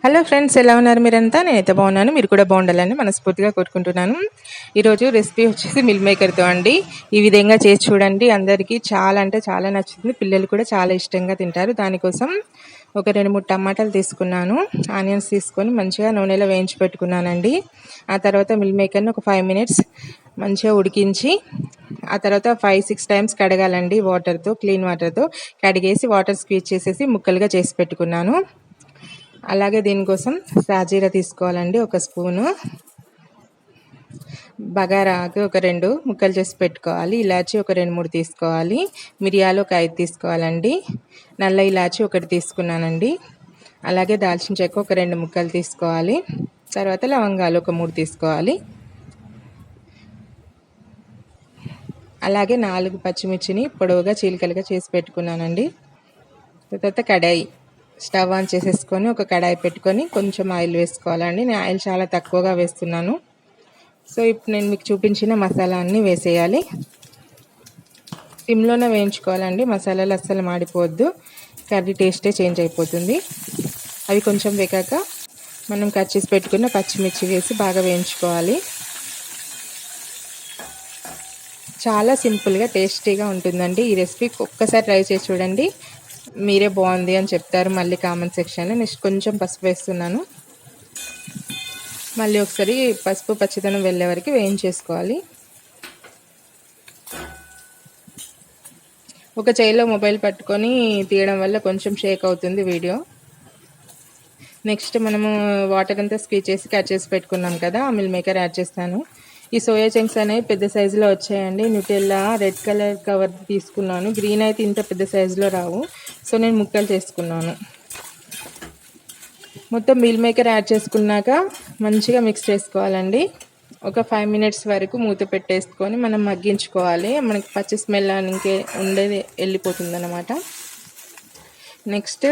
Hello friends, ఎలా ఉన్నారు మీరంతా? నేనైతే బాగున్నాను. మీరు కూడా బాగుండాలని మనస్ఫూర్తిగా కోరుకుంటున్నాను. ఈరోజు రెసిపీ వచ్చేసి మిల్ మేకర్తో అండి. ఈ విధంగా చేసి చూడండి, అందరికీ చాలా అంటే చాలా నచ్చుతుంది. పిల్లలు కూడా చాలా ఇష్టంగా తింటారు. దానికోసం ఒక 2-3 టమాటాలు తీసుకున్నాను. ఆనియన్స్ తీసుకొని మంచిగా నూనెలో వేయించి పెట్టుకున్నానండి. ఆ తర్వాత మిల్ మేకర్ని ఒక 5 మినిట్స్ మంచిగా ఉడికించి ఆ తర్వాత 5-6 టైమ్స్ కడగాలండి. వాటర్తో, క్లీన్ వాటర్తో కడిగేసి వాటర్ స్క్వీజ్ చేసేసి ముక్కలుగా చేసి పెట్టుకున్నాను. అలాగే దీనికోసం సాజీరా తీసుకోవాలండి, 1 స్పూను. బగారాకు ఒక 2 ముక్కలు చేసి పెట్టుకోవాలి. ఇలాచి ఒక 2-3 తీసుకోవాలి. మిరియాలు ఒక 5 తీసుకోవాలండి. నల్ల ఇలాచి 1 తీసుకున్నానండి. అలాగే దాల్చిన చెక్క ఒక 2 ముక్కలు తీసుకోవాలి. తర్వాత లవంగాలు ఒక 3 తీసుకోవాలి. అలాగే 4 పచ్చిమిర్చిని పొడవుగా చీలికలుగా చేసి పెట్టుకున్నానండి. తర్వాత కడాయి స్టవ్ ఆన్ చేసేసుకొని ఒక కడాయి పెట్టుకొని కొంచెం ఆయిల్ వేసుకోవాలండి. నేను ఆయిల్ చాలా తక్కువగా వేస్తున్నాను. సో ఇప్పుడు నేను మీకు చూపించిన మసాలా అన్నీ వేసేయాలి. సిమ్లోనే వేయించుకోవాలండి. మసాలాలు అస్సలు మాడిపోవద్దు, కర్రీ టేస్టే చేంజ్ అయిపోతుంది. అవి కొంచెం వేగాక మనం కట్ చేసి పెట్టుకున్న పచ్చిమిర్చి వేసి బాగా వేయించుకోవాలి. చాలా సింపుల్గా టేస్టీగా ఉంటుందండి ఈ రెసిపీ. ఒక్కసారి ట్రై చేసి చూడండి, మీరే బాగుంది అని చెప్తారు మళ్ళీ కామెంట్ సెక్షన్లో. నెక్స్ట్ కొంచెం పసుపు వేస్తున్నాను. మళ్ళీ ఒకసారి పసుపు పచ్చిదనం వెళ్ళే వరకు వేయించేసుకోవాలి. ఒక చేయిలో మొబైల్ పట్టుకొని తీయడం వల్ల కొంచెం షేక్ అవుతుంది వీడియో. నెక్స్ట్ మనము వాటర్ అంతా స్క్వీజ్ చేసి కట్ చేసి పెట్టుకున్నాం కదా, మిల్ మేకర్ యాడ్ చేస్తాను. ఈ సోయా చంక్స్ అనేవి పెద్ద సైజులో వచ్చాయండి. న్యూటెల్లా రెడ్ కలర్ కవర్ తీసుకున్నాను. గ్రీన్ అయితే ఇంత పెద్ద సైజులో రావు, సో నేను ముక్కలు చేసుకున్నాను. మొత్తం మిల్ మేకర్ యాడ్ చేసుకున్నాక మంచిగా మిక్స్ చేసుకోవాలండి. ఒక 5 మినిట్స్ వరకు మూత పెట్టేసుకొని మనం మగ్గించుకోవాలి. మనకి పచ్చి స్మెల్ ఇంకే ఉండేది వెళ్ళిపోతుంది అన్నమాట. నెక్స్ట్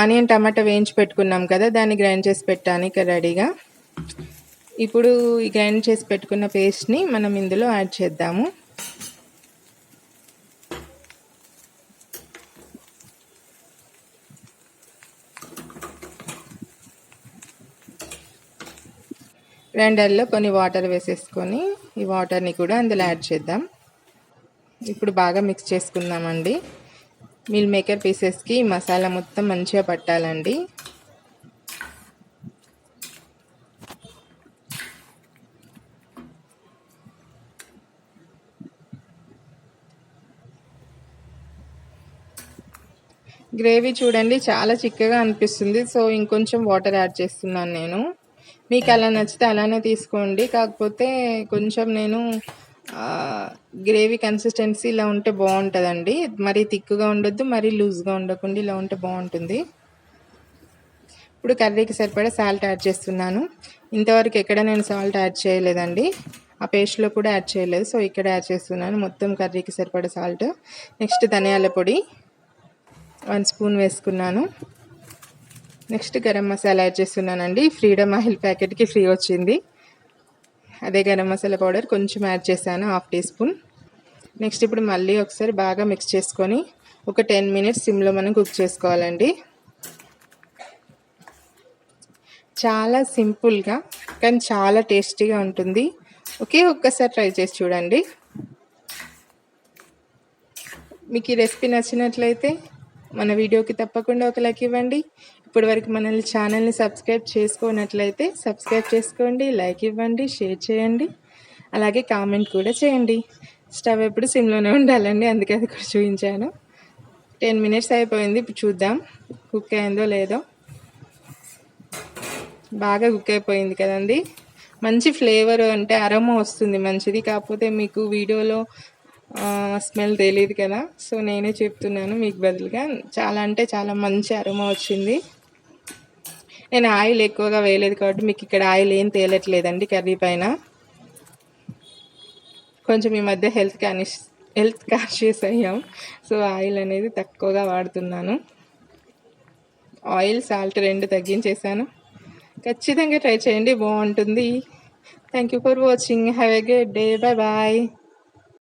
ఆనియన్ టమాటా వేయించి పెట్టుకున్నాం కదా, దాన్ని గ్రైండ్ చేసి పెట్టాను ఇక రెడీగా. ఇప్పుడు ఈ గ్రైండ్ చేసి పెట్టుకున్న పేస్ట్ని మనం ఇందులో యాడ్ చేద్దాము. గ్రైండర్లో కొన్ని వాటర్ వేసేసుకొని ఈ వాటర్ని కూడా అందులో యాడ్ చేద్దాం. ఇప్పుడు బాగా మిక్స్ చేసుకుందామండి. మిల్ మేకర్ పీసెస్కి మసాలా మొత్తం మంచిగా పట్టాలండి. గ్రేవీ చూడండి చాలా చిక్కగా అనిపిస్తుంది, సో ఇంకొంచెం వాటర్ యాడ్ చేస్తున్నాను నేను. మీకు అలా నచ్చితే అలానే తీసుకోండి. కాకపోతే కొంచెం నేను గ్రేవీ కన్సిస్టెన్సీ ఇలా ఉంటే బాగుంటుందండి. మరీ థిక్గా ఉండొద్దు, మరీ లూజ్గా ఉండకుండా ఇలా ఉంటే బాగుంటుంది. ఇప్పుడు కర్రీకి సరిపడా సాల్ట్ యాడ్ చేస్తున్నాను. ఇంతవరకు ఎక్కడ నేను సాల్ట్ యాడ్ చేయలేదండి, ఆ పేస్ట్లో కూడా యాడ్ చేయలేదు, సో ఇక్కడ యాడ్ చేస్తున్నాను మొత్తం కర్రీకి సరిపడా సాల్ట్. నెక్స్ట్ ధనియాల పొడి 1 స్పూన్ వేసుకున్నాను. నెక్స్ట్ గరం మసాలా యాడ్ చేస్తున్నానండి. ఫ్రీడమ్ ఆయిల్ ప్యాకెట్కి ఫ్రీ వచ్చింది, అదే గరం మసాలా పౌడర్ కొంచెం యాడ్ చేశాను, 1/2 టీ స్పూన్. నెక్స్ట్ ఇప్పుడు మళ్ళీ ఒకసారి బాగా మిక్స్ చేసుకొని ఒక 10 మినిట్స్ సిమ్లో మనం కుక్ చేసుకోవాలండి. చాలా సింపుల్గా కానీ చాలా టేస్టీగా ఉంటుంది. ఒక్కసారి ట్రై చేసి చూడండి. మీకు ఈ రెసిపీ నచ్చినట్లయితే మన వీడియోకి తప్పకుండా ఒక లైక్ ఇవ్వండి. ఇప్పటివరకు మనల్ని ఛానల్ని సబ్స్క్రైబ్ చేసుకున్నట్లయితే సబ్స్క్రైబ్ చేసుకోండి, లైక్ ఇవ్వండి, షేర్ చేయండి, అలాగే కామెంట్ కూడా చేయండి. స్టవ్ ఎప్పుడు సిమ్లోనే ఉండాలండి, అందుకే అది కూడా చూపించాను. 10 మినిట్స్ అయిపోయింది. ఇప్పుడు చూద్దాం కుక్ అయిందో లేదో. బాగా కుక్ అయిపోయింది కదండి. మంచి ఫ్లేవర్ అంటే అరోమా వస్తుంది మంచిది. కాకపోతే మీకు వీడియోలో స్మెల్ తెలియదు కదా, సో నేనే చెప్తున్నాను మీకు బదులుగా. చాలా అంటే చాలా మంచి అరోమా వచ్చింది. నేను ఆయిల్ ఎక్కువగా వేయలేదు కాబట్టి మీకు ఇక్కడ ఆయిల్ ఏం తేలట్లేదండి కర్రీ పైన. కొంచెం ఈ మధ్య హెల్త్ కాన్షియస్ అయ్యాం, సో ఆయిల్ అనేది తక్కువగా వాడుతున్నాను. ఆయిల్ సాల్ట్ 2 తగ్గించేసాను. ఖచ్చితంగా ట్రై చేయండి, బాగుంటుంది. Thank you for watching. Have a good day. Bye bye.